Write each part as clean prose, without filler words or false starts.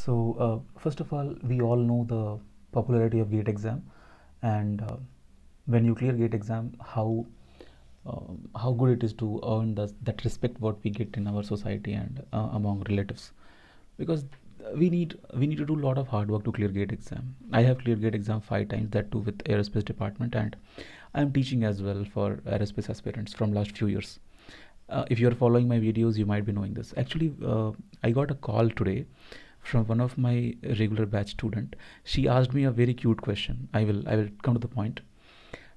First of all, we all know the popularity of GATE exam, and when you clear GATE exam, how good it is to earn that respect what we get in our society and among relatives, because we need to do a lot of hard work to clear GATE exam. I have cleared GATE exam 5 times, that too with aerospace department, and I am teaching as well for aerospace aspirants from last few years. If you are following my videos, you might be knowing this. Actually, I got a call today from one of my regular batch student. She asked me a very cute question. I will come to the point.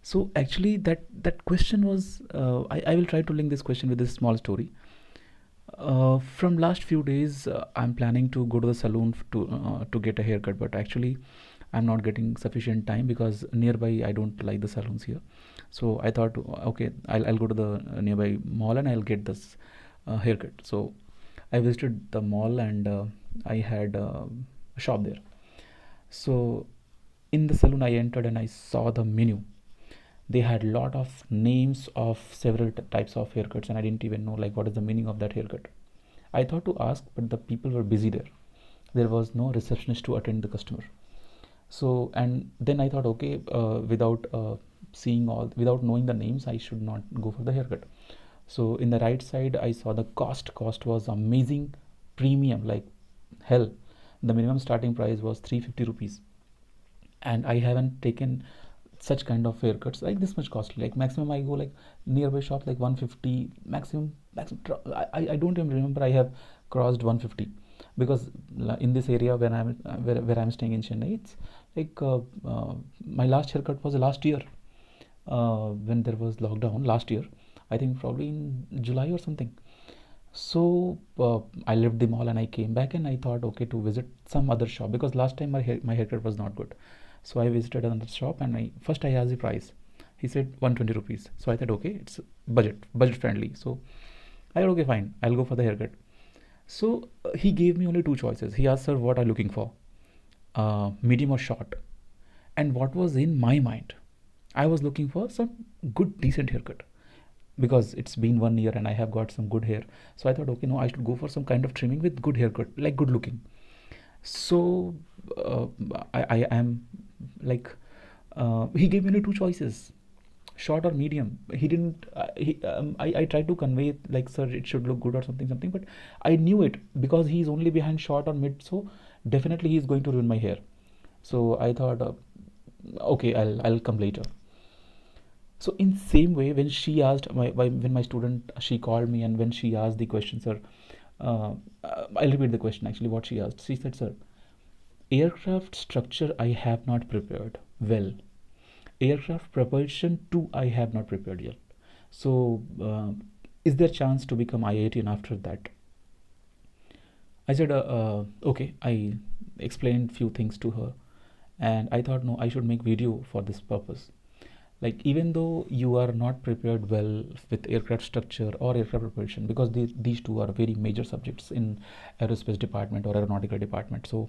So actually, that question was, I will try to link this question with this small story. From last few days, I'm planning to go to the salon to get a haircut, but actually I'm not getting sufficient time because nearby I don't like the salons here. So I thought, okay, I'll go to the nearby mall and I'll get this haircut. So I visited the mall, and I had a shop there. So in the salon I entered and I saw the menu. They had lot of names of several types of haircuts, and I didn't even know like what is the meaning of that haircut. I thought to ask, but the people were busy there. There was no receptionist to attend the customer. So, and then I thought, okay, without knowing the names, I should not go for the haircut. So in the right side I saw the cost was amazing, premium like hell. The minimum starting price was 350 rupees, and I haven't taken such kind of haircuts like this much costly. Like maximum I go like nearby shop like 150 maximum. I don't even remember I have crossed 150, because in this area when where I'm staying in Chennai, it's like my last haircut was last year, when there was lockdown last year. I think probably in July or something. So I left the mall and I came back, and I thought, okay, to visit some other shop, because last time my haircut was not good. So I visited another shop, and I asked the price. He said 120 rupees. So I thought, okay, it's budget friendly. So I thought, okay, fine, I'll go for the haircut. So he gave me only two choices. He asked, sir, what are you looking for, medium or short? And what was in my mind, I was looking for some good decent haircut, because it's been 1 year and I have got some good hair. So I thought, okay, no, I should go for some kind of trimming with good haircut, like good looking. So uh, I am like, he gave me only two choices, short or medium. He didn't. I tried to convey like, sir, it should look good or something, but I knew it because he's only behind short or mid. So definitely he's going to ruin my hair. So I thought, okay, I'll come later. So in same way, when she asked when my student, she called me, and when she asked the question, sir, uh, I'll repeat the question. Actually, what she asked, she said, sir, aircraft structure I have not prepared well. Aircraft propulsion too I have not prepared yet. So is there chance to become IITian after that? I said, okay. I explained few things to her, and I thought, no, I should make video for this purpose. Like, even though you are not prepared well with aircraft structure or aircraft propulsion, because these two are very major subjects in aerospace department or aeronautical department. So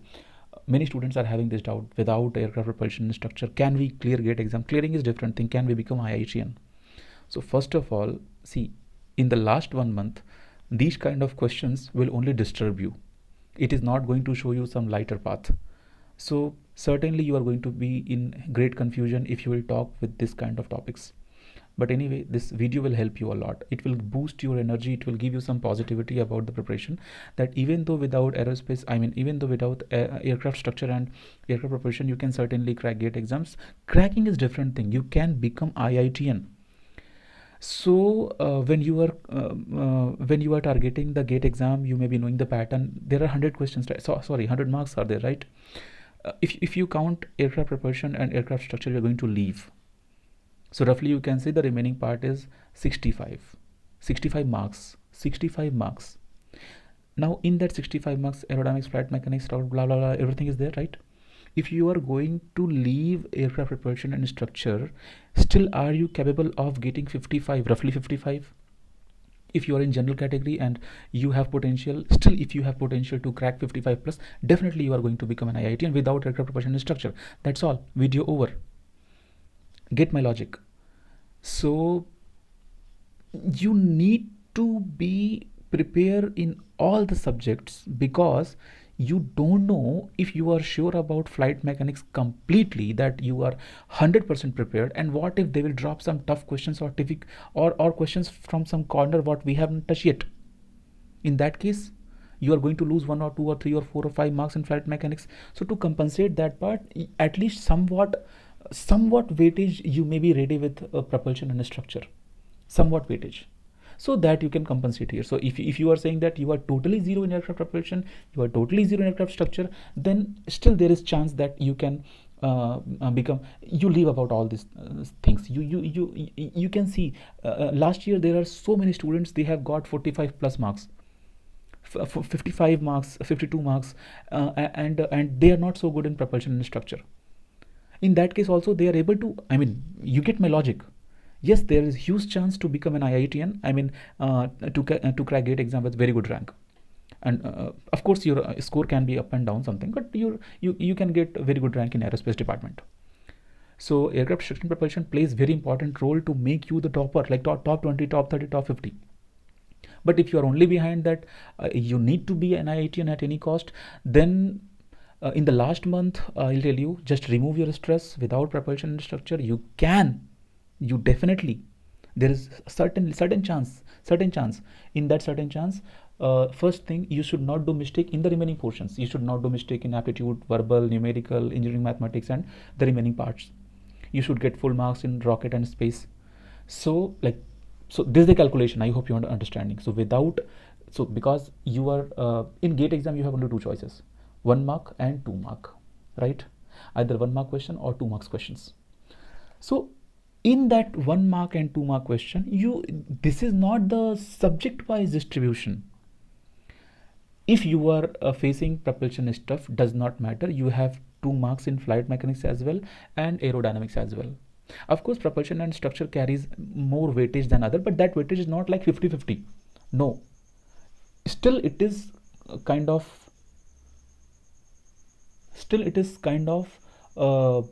many students are having this doubt: without aircraft propulsion structure, can we clear GATE exam? Clearing is different thing. Can we become IITian? So first of all, see, in the last 1 month, these kind of questions will only disturb you. It is not going to show you some lighter path. So certainly you are going to be in great confusion if you will talk with this kind of topics. But anyway, this video will help you a lot. It will boost your energy. It will give you some positivity about the preparation, that even though without aerospace, I mean, even though without aircraft structure and aircraft propulsion, you can certainly crack GATE exams. Cracking is different thing. You can become IITian. So when you are targeting the GATE exam, you may be knowing the pattern. There are 100 questions, right? So sorry, 100 marks are there, right? If you count aircraft propulsion and aircraft structure, you're going to leave. So roughly you can say the remaining part is 65 marks. 65 marks. Now in that 65 marks, aerodynamics, flight mechanics, blah blah blah, everything is there, right? If you are going to leave aircraft propulsion and structure, still are you capable of getting 55, roughly 55? If you are in general category and you have potential, still if you have potential to crack 55 plus, definitely you are going to become an IITian without aircraft propulsion and structure. That's all. Video over. Get my logic? So you need to be prepared in all the subjects, because you don't know if you are sure about flight mechanics completely, that you are 100% prepared, and what if they will drop some tough questions or or questions from some corner what we haven't touched yet. In that case, you are going to lose 1 or 2 or 3 or 4 or 5 marks in flight mechanics. So to compensate that part, at least somewhat weightage you may be ready with propulsion and structure, somewhat weightage, so that you can compensate here. So if you are saying that you are totally zero in aircraft propulsion, you are totally zero in aircraft structure, then still there is chance that you can you leave about all these things. You can see last year there are so many students, they have got 45 plus marks, 55 marks, 52 marks, and they are not so good in propulsion and structure. In that case also they are able to, I mean, you get my logic. Yes, there is huge chance to become an IITian, I mean, to crack GATE exam with very good rank. And of course your score can be up and down something, but you can get a very good rank in aerospace department. So aircraft structure and propulsion plays very important role to make you the topper, like top 20, top 30, top 50. But if you are only behind that, you need to be an IITian at any cost, then in the last month, I'll tell you, just remove your stress. Without propulsion and structure, you definitely, there is certain chance. In that certain chance, first thing, you should not do mistake in the remaining portions. You should not do mistake in aptitude, verbal, numerical, engineering, mathematics, and the remaining parts. You should get full marks in rocket and space. So this is the calculation. I hope you are understanding. So because you are in GATE exam, you have only two choices: 1 mark and 2 mark, right? Either 1 mark question or 2 marks questions. So in that 1 mark and 2 mark question, this is not the subject wise distribution. If you are facing propulsion stuff, does not matter. You have 2 marks in flight mechanics as well and aerodynamics as well. Of course, propulsion and structure carries more weightage than other, but that weightage is not like 50-50. No, still it is kind of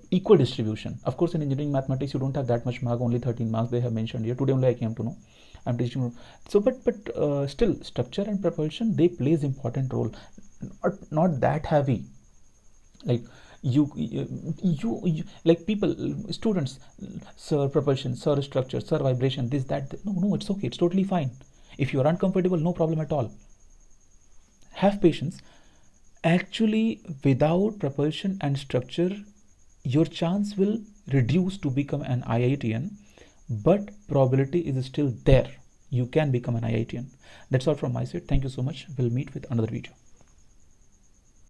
equal distribution. Of course, in engineering mathematics you don't have that much mark, only 13 marks they have mentioned here. Today only I came to know, I'm teaching. So but still structure and propulsion, they plays important role, not that heavy. Like you like people, students, sir propulsion, sir structure, sir vibration, this that. No, it's okay, it's totally fine. If you are uncomfortable, no problem at all. Have patience. Actually, without propulsion and structure, your chance will reduce to become an IITian, but probability is still there. You can become an IITian. That's all from my side. Thank you so much. We'll meet with another video.